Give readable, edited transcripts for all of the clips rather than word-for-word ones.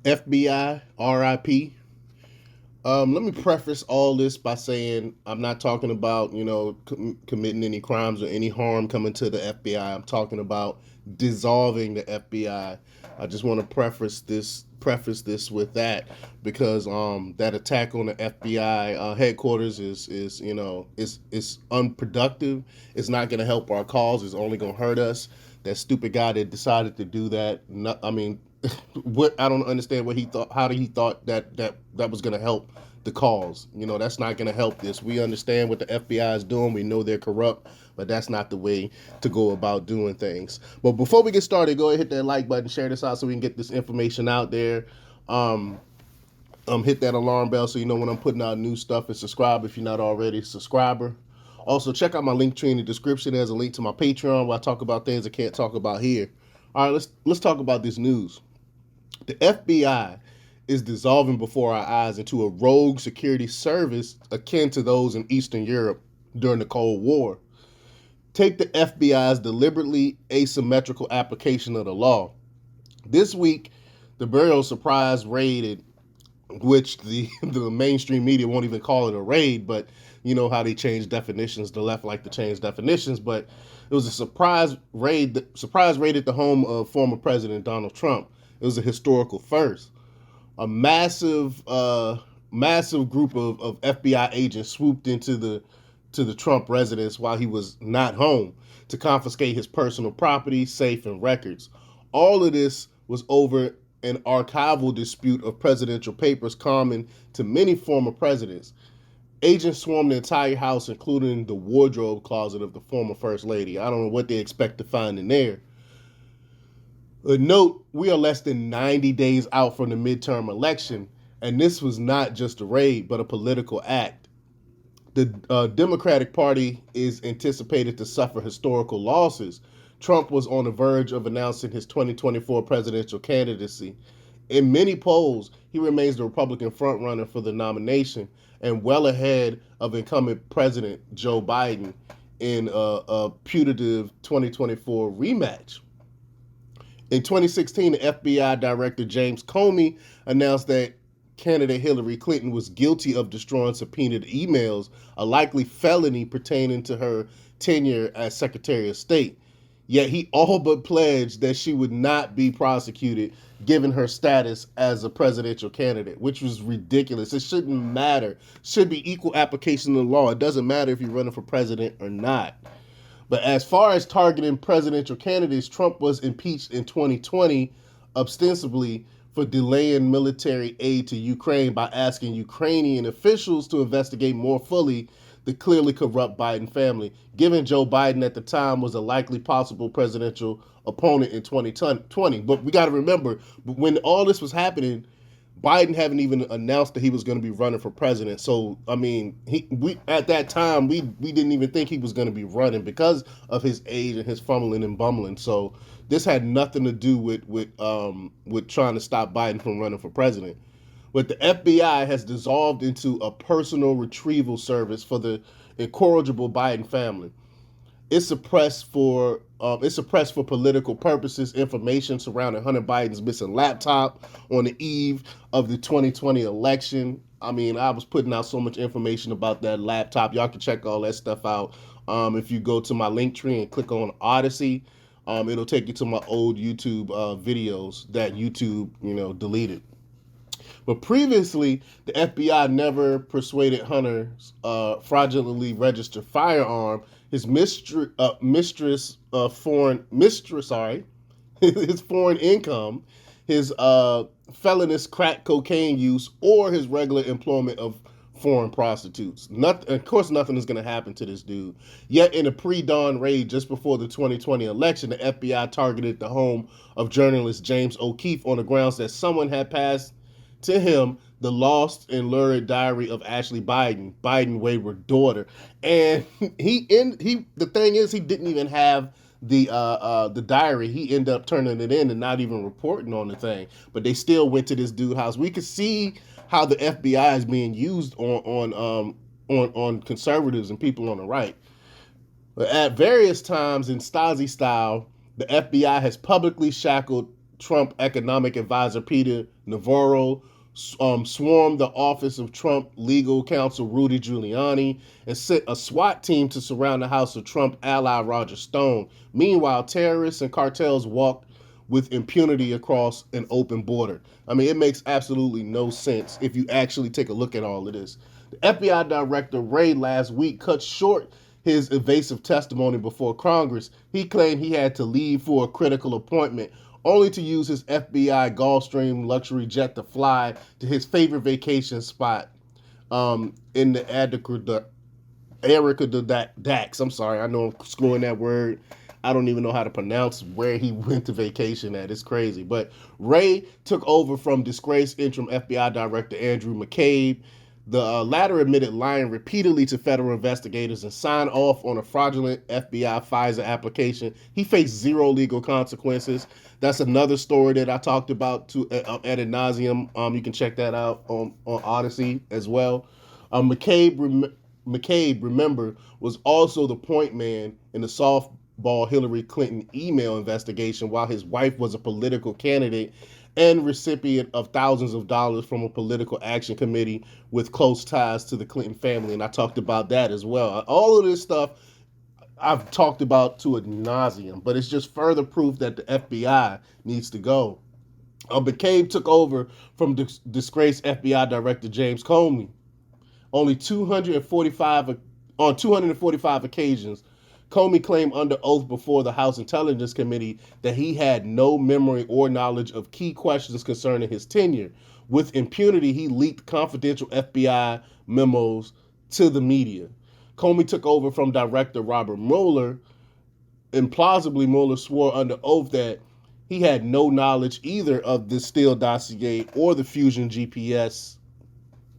FBI, R.I.P. Let me preface all this by saying I'm not talking about, committing any crimes or any harm coming to the FBI. I'm talking about dissolving the FBI. I just want to preface this with that because that attack on the FBI headquarters is unproductive. It's not going to help our cause. It's only going to hurt us. That stupid guy that decided to do that. I mean, what I don't understand what he thought. How did he thought that was going to help the cause? That's not going to help this. We understand what the FBI is doing. We know they're corrupt, but that's not the way to go about doing things. But before we get started, go ahead and hit that like button, share this out so we can get this information out there. Um, Hit that alarm bell so you know when I'm putting out new stuff, and subscribe if you're not already a subscriber. Also, check out my link tree in the description. There's a link to my Patreon where I talk about things I can't talk about here. All right, let's talk about this news. The FBI is dissolving before our eyes into a rogue security service akin to those in Eastern Europe during the Cold War. Take the FBI's deliberately asymmetrical application of the law. This week, the Bureau surprise raided, which the mainstream media won't even call it a raid, but you know how they change definitions. The left like to change definitions, but it was a surprise raid. Surprise raid at the home of former President Donald Trump. It was a historical first. A massive group of FBI agents swooped into the Trump residence while he was not home to confiscate his personal property, safe, and records. All of this was over an archival dispute of presidential papers common to many former presidents. Agents swarmed the entire house, including the wardrobe closet of the former First Lady. I don't know what they expect to find in there. Note, we are less than 90 days out from the midterm election, and this was not just a raid, but a political act. The Democratic Party is anticipated to suffer historical losses. Trump was on the verge of announcing his 2024 presidential candidacy. In many polls, he remains the Republican frontrunner for the nomination and well ahead of incumbent President Joe Biden in a putative 2024 rematch. In 2016, the FBI Director James Comey announced that candidate Hillary Clinton was guilty of destroying subpoenaed emails, a likely felony pertaining to her tenure as Secretary of State. Yet he all but pledged that she would not be prosecuted given her status as a presidential candidate, which was ridiculous. It shouldn't matter. It should be equal application of the law. It doesn't matter if you're running for president or not. But as far as targeting presidential candidates, Trump was impeached in 2020 ostensibly for delaying military aid to Ukraine by asking Ukrainian officials to investigate more fully the clearly corrupt Biden family, given Joe Biden at the time was a likely possible presidential opponent in 2020. But we got to remember, when all this was happening, Biden haven't even announced that he was going to be running for president. So I mean, we at that time we didn't even think he was going to be running because of his age and his fumbling and bumbling. So this had nothing to do with trying to stop Biden from running for president. But the FBI has dissolved into a personal retrieval service for the incorrigible Biden family. It's suppressed for political purposes information surrounding Hunter Biden's missing laptop on the eve of the 2020 election. I mean, I was putting out so much information about that laptop. Y'all can check all that stuff out. If you go to my link tree and click on Odyssey, it'll take you to my old YouTube videos that YouTube, deleted. But previously, the FBI never persuaded Hunter's fraudulently registered firearm, his his foreign income, his felonious crack cocaine use, or his regular employment of foreign prostitutes. Nothing, of course, nothing is going to happen to this dude. Yet, in a pre-dawn raid just before the 2020 election, the FBI targeted the home of journalist James O'Keefe on the grounds that someone had passed to him the lost and lurid diary of Ashley Biden wayward daughter. And the thing is, he didn't even have the diary. He ended up turning it in and not even reporting on the thing. But they still went to this dude's house. We could see how the FBI is being used on conservatives and people on the right. But at various times in Stasi style, the FBI has publicly shackled Trump economic advisor Peter Navarro, swarmed the office of Trump legal counsel Rudy Giuliani, and sent a SWAT team to surround the house of Trump ally Roger Stone. Meanwhile, terrorists and cartels walked with impunity across an open border. I mean, it makes absolutely no sense if you actually take a look at all of this. The FBI director Wray last week cut short his evasive testimony before Congress. He claimed he had to leave for a critical appointment, only to use his FBI Gulfstream luxury jet to fly to his favorite vacation spot in the Erica Dax. I'm sorry, I know I'm screwing that word. I don't even know how to pronounce where he went to vacation at. It's crazy. But Wray took over from disgraced interim FBI Director Andrew McCabe. The latter admitted lying repeatedly to federal investigators and signed off on a fraudulent FBI FISA application. He faced zero legal consequences. That's another story that I talked about ad nauseum. You can check that out on Odyssey as well. McCabe, remember, was also the point man in the softball Hillary Clinton email investigation while his wife was a political candidate and recipient of thousands of dollars from a political action committee with close ties to the Clinton family. And I talked about that as well. All of this stuff I've talked about to ad nauseum, but it's just further proof that the FBI needs to go. McCabe took over from disgraced FBI Director James Comey. Only 245 on 245 occasions, Comey claimed under oath before the House Intelligence Committee that he had no memory or knowledge of key questions concerning his tenure. With impunity, he leaked confidential FBI memos to the media. Comey took over from Director Robert Mueller. Implausibly, Mueller swore under oath that he had no knowledge either of the Steele dossier or the Fusion GPS,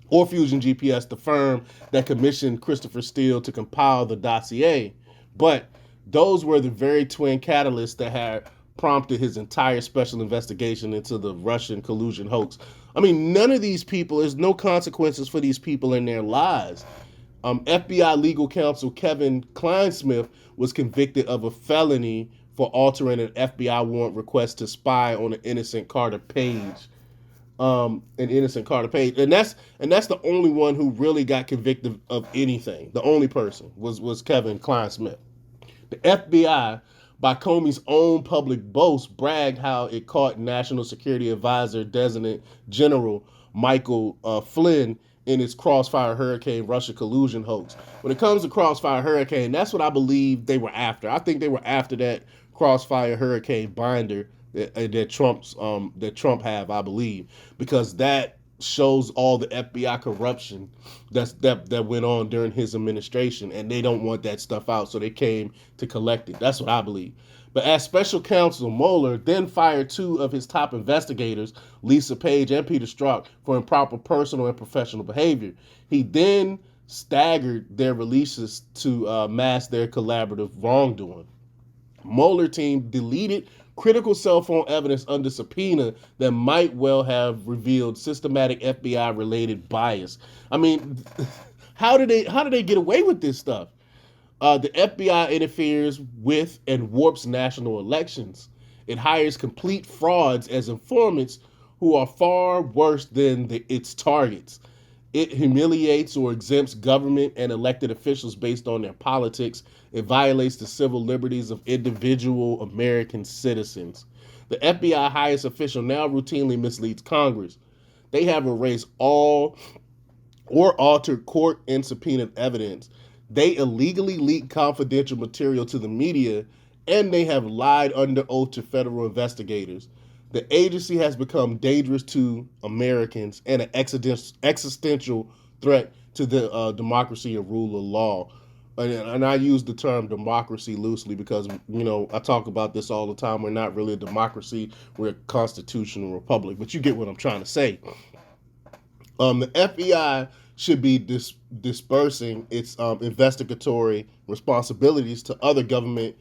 the firm that commissioned Christopher Steele to compile the dossier. But those were the very twin catalysts that had prompted his entire special investigation into the Russian collusion hoax. I mean, none of these people, there's no consequences for these people in their lives. FBI legal counsel Kevin Kleinsmith was convicted of a felony for altering an FBI warrant request to spy on an innocent Carter Page. And that's the only one who really got convicted of anything. The only person was Kevin Kleinsmith. The FBI, by Comey's own public boast, bragged how it caught National Security Advisor Designate General Michael Flynn in its Crossfire Hurricane Russia collusion hoax. When it comes to Crossfire Hurricane, that's what I believe they were after. I think they were after that Crossfire Hurricane binder that Trump have, I believe, because that shows all the FBI corruption that went on during his administration, and they don't want that stuff out, so they came to collect it. That's what I believe. But as special counsel, Mueller then fired two of his top investigators, Lisa Page and Peter Strzok, for improper personal and professional behavior. He then staggered their releases to mask their collaborative wrongdoing. Mueller team deleted critical cell phone evidence under subpoena that might well have revealed systematic FBI related bias. I mean, how do they get away with this stuff? The FBI interferes with and warps national elections. It hires complete frauds as informants who are far worse than its targets. It humiliates or exempts government and elected officials based on their politics. It violates the civil liberties of individual American citizens. The FBI highest official now routinely misleads Congress. They have erased all or altered court and subpoenaed evidence. They illegally leak confidential material to the media, and they have lied under oath to federal investigators. The agency has become dangerous to Americans and an existential threat to the democracy and rule of law. And I use the term democracy loosely because, I talk about this all the time. We're not really a democracy. We're a constitutional republic. But you get what I'm trying to say. The FBI should be dispersing its investigatory responsibilities to other government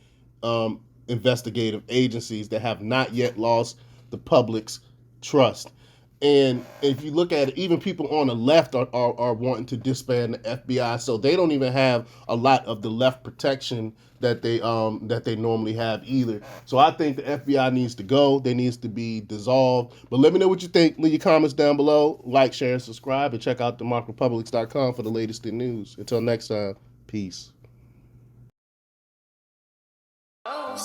investigative agencies that have not yet lost the public's trust. And if you look at it, even people on the left are wanting to disband the FBI, so they don't even have a lot of the left protection that they normally have either. So I think the FBI needs to go. They needs to be dissolved. But let me know what you think. Leave your comments down below. Like, share, and subscribe, and check out themarkrepublics.com for the latest in news. Until next time, peace. Oh,